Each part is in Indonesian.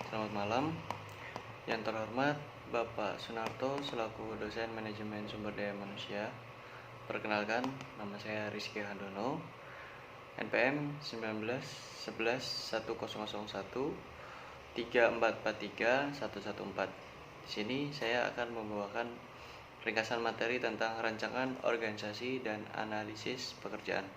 Selamat malam. Yang terhormat Bapak Sunarto selaku dosen manajemen sumber daya manusia. Perkenalkan, nama saya Rizky Handono, NPM 19 11 1001 3443 114. Di sini saya akan membawakan ringkasan materi tentang rancangan organisasi dan analisis pekerjaan.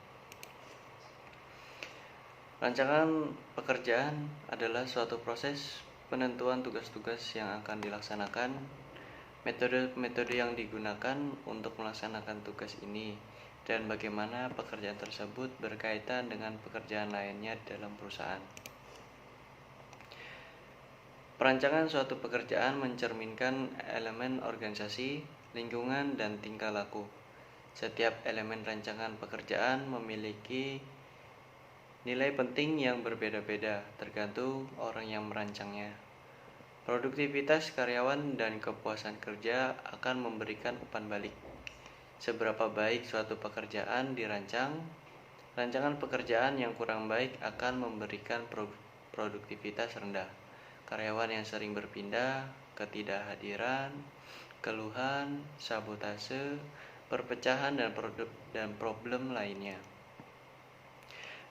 Rancangan pekerjaan adalah suatu proses penentuan tugas-tugas yang akan dilaksanakan, metode-metode yang digunakan untuk melaksanakan tugas ini, dan bagaimana pekerjaan tersebut berkaitan dengan pekerjaan lainnya dalam perusahaan. Perancangan suatu pekerjaan mencerminkan elemen organisasi, lingkungan, dan tingkah laku. Setiap elemen rancangan pekerjaan memiliki nilai penting yang berbeda-beda, tergantung orang yang merancangnya. Produktivitas karyawan dan kepuasan kerja akan memberikan umpan balik. Seberapa baik suatu pekerjaan dirancang, rancangan pekerjaan yang kurang baik akan memberikan produktivitas rendah. Karyawan yang sering berpindah, ketidakhadiran, keluhan, sabotase, perpecahan, dan problem lainnya.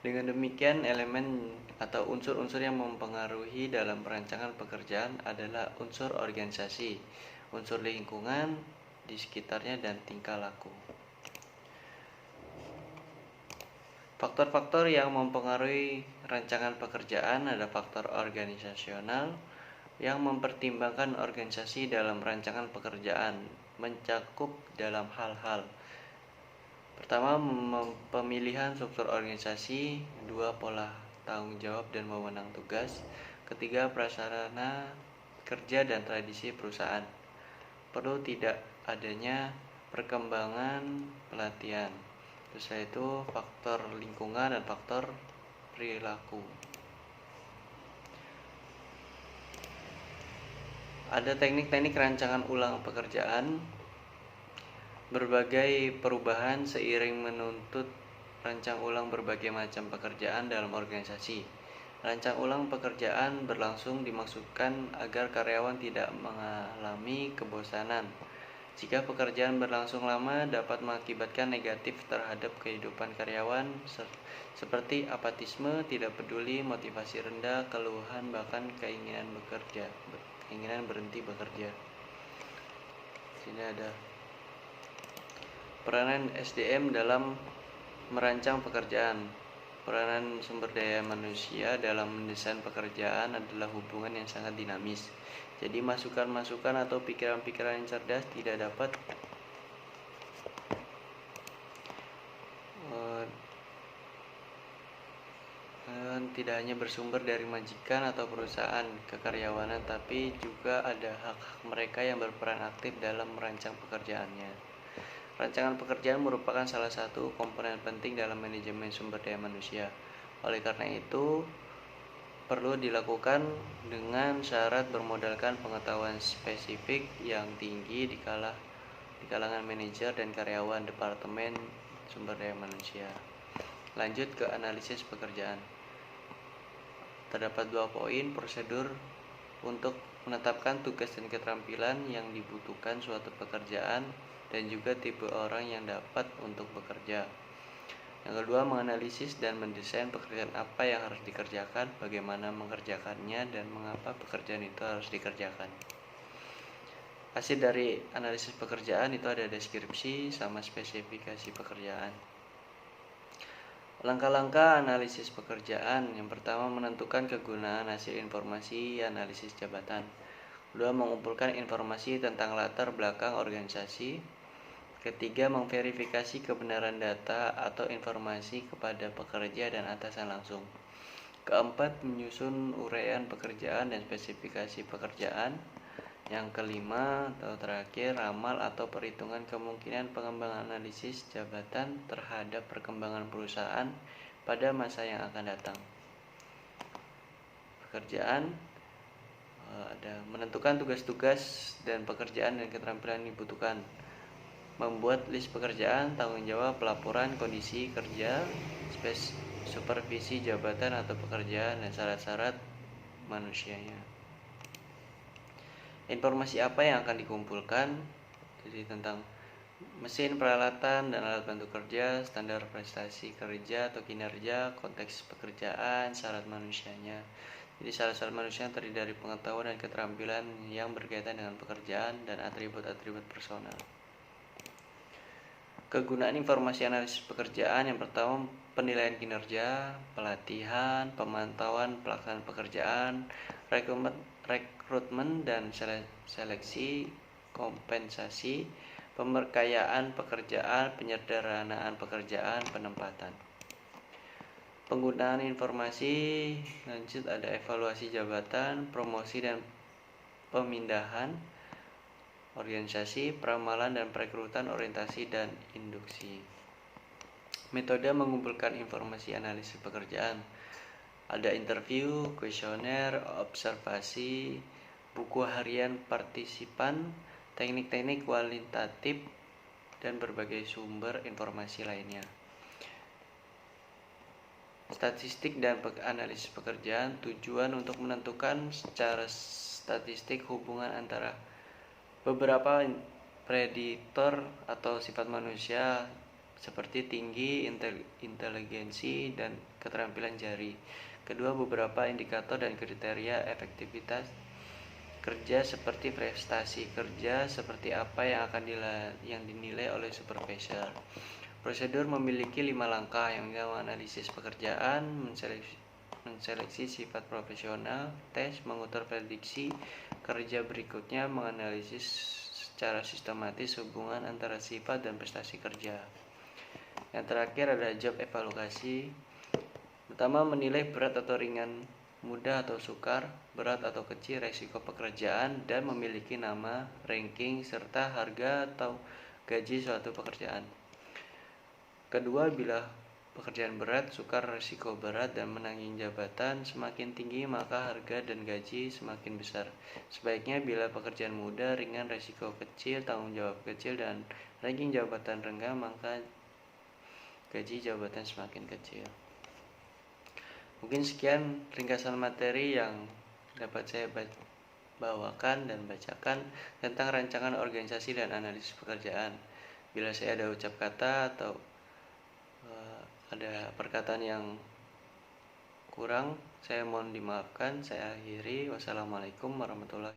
Dengan demikian, elemen atau unsur-unsur yang mempengaruhi dalam perancangan pekerjaan adalah unsur organisasi, unsur lingkungan di sekitarnya, dan tingkah laku. Faktor-faktor yang mempengaruhi rancangan pekerjaan ada faktor organisasional yang mempertimbangkan organisasi dalam rancangan pekerjaan, mencakup dalam hal-hal. Pertama, pemilihan struktur organisasi. Dua, pola tanggung jawab dan wewenang tugas. Ketiga, prasarana kerja dan tradisi perusahaan. Perlu tidak adanya perkembangan pelatihan. Terus itu faktor lingkungan dan faktor perilaku. Ada teknik-teknik rancangan ulang pekerjaan. Berbagai perubahan seiring menuntut rancang ulang berbagai macam pekerjaan dalam organisasi. Rancang ulang pekerjaan berlangsung dimaksudkan agar karyawan tidak mengalami kebosanan. Jika pekerjaan berlangsung lama dapat mengakibatkan negatif terhadap kehidupan karyawan seperti apatisme, tidak peduli, motivasi rendah, keluhan, bahkan keinginan berhenti bekerja. Sini ada peranan SDM dalam merancang pekerjaan. Peranan sumber daya manusia dalam mendesain pekerjaan adalah hubungan yang sangat dinamis. Jadi masukan-masukan atau pikiran-pikiran yang cerdas tidak hanya bersumber dari majikan atau perusahaan kekaryawanan, tapi juga ada hak-hak mereka yang berperan aktif dalam merancang pekerjaannya. Rancangan pekerjaan merupakan salah satu komponen penting dalam manajemen sumber daya manusia. Oleh karena itu, perlu dilakukan dengan syarat bermodalkan pengetahuan spesifik yang tinggi di kalangan manajer dan karyawan Departemen Sumber Daya Manusia. Lanjut ke analisis pekerjaan. Terdapat 2 poin prosedur untuk menetapkan tugas dan keterampilan yang dibutuhkan suatu pekerjaan dan juga tipe orang yang dapat untuk bekerja. Yang kedua, menganalisis dan mendesain pekerjaan apa yang harus dikerjakan, bagaimana mengerjakannya, dan mengapa pekerjaan itu harus dikerjakan. Hasil dari analisis pekerjaan itu ada deskripsi sama spesifikasi pekerjaan. Langkah-langkah analisis pekerjaan. Yang pertama, menentukan kegunaan hasil informasi analisis jabatan. Kedua, mengumpulkan informasi tentang latar belakang organisasi. Ketiga, memverifikasi kebenaran data atau informasi kepada pekerja dan atasan langsung. Keempat, menyusun uraian pekerjaan dan spesifikasi pekerjaan. Yang kelima atau terakhir, ramal atau perhitungan kemungkinan pengembangan analisis jabatan terhadap perkembangan perusahaan pada masa yang akan datang. Pekerjaan ada menentukan tugas-tugas dan pekerjaan dan keterampilan yang dibutuhkan. Membuat list pekerjaan, tanggung jawab, pelaporan kondisi kerja, supervisi jabatan atau pekerjaan, dan syarat-syarat manusianya. Informasi apa yang akan dikumpulkan? Jadi tentang mesin, peralatan, dan alat bantu kerja, standar prestasi kerja atau kinerja, konteks pekerjaan, syarat manusianya. Jadi syarat-syarat manusia terdiri dari pengetahuan dan keterampilan yang berkaitan dengan pekerjaan dan atribut-atribut personal. Kegunaan informasi analisis pekerjaan yang pertama, penilaian kinerja, pelatihan, pemantauan pelaksanaan pekerjaan, rekrutmen dan seleksi, kompensasi, pemberkayaan pekerjaan, penyederhanaan pekerjaan, penempatan. Penggunaan informasi lanjut ada evaluasi jabatan, promosi dan pemindahan organisasi, peramalan dan perekrutan, orientasi dan induksi. Metode mengumpulkan informasi analisis pekerjaan. Ada interview, kuesioner, observasi, buku harian partisipan, teknik-teknik kualitatif, dan berbagai sumber informasi lainnya. Statistik dan analisis pekerjaan, tujuan untuk menentukan secara statistik hubungan antara beberapa prediktor atau sifat manusia seperti tinggi, inteligensi, dan keterampilan jari. Kedua, beberapa indikator dan kriteria efektivitas kerja seperti prestasi kerja seperti apa yang dinilai oleh supervisor. Prosedur memiliki 5 langkah yang menganalisis pekerjaan, menseleksi sifat profesional, tes, mengukur prediksi kerja berikutnya, menganalisis secara sistematis hubungan antara sifat dan prestasi kerja. Yang terakhir ada job evaluasi. Pertama, menilai berat atau ringan, mudah atau sukar, berat atau kecil resiko pekerjaan, dan memiliki nama, ranking, serta harga atau gaji suatu pekerjaan. Kedua, bila pekerjaan berat, sukar, risiko berat, dan menanggung jabatan semakin tinggi, maka harga dan gaji semakin besar. Sebaiknya bila pekerjaan mudah, ringan, risiko kecil, tanggung jawab kecil, dan ranking jabatan rendah, maka gaji jabatan semakin kecil. Mungkin sekian ringkasan materi yang dapat saya bawakan dan bacakan tentang rancangan organisasi dan analisis pekerjaan. Bila saya ada ucap kata atau ada perkataan yang kurang, saya mohon dimaafkan. Saya akhiri. Wassalamualaikum warahmatullahi wabarakatuh.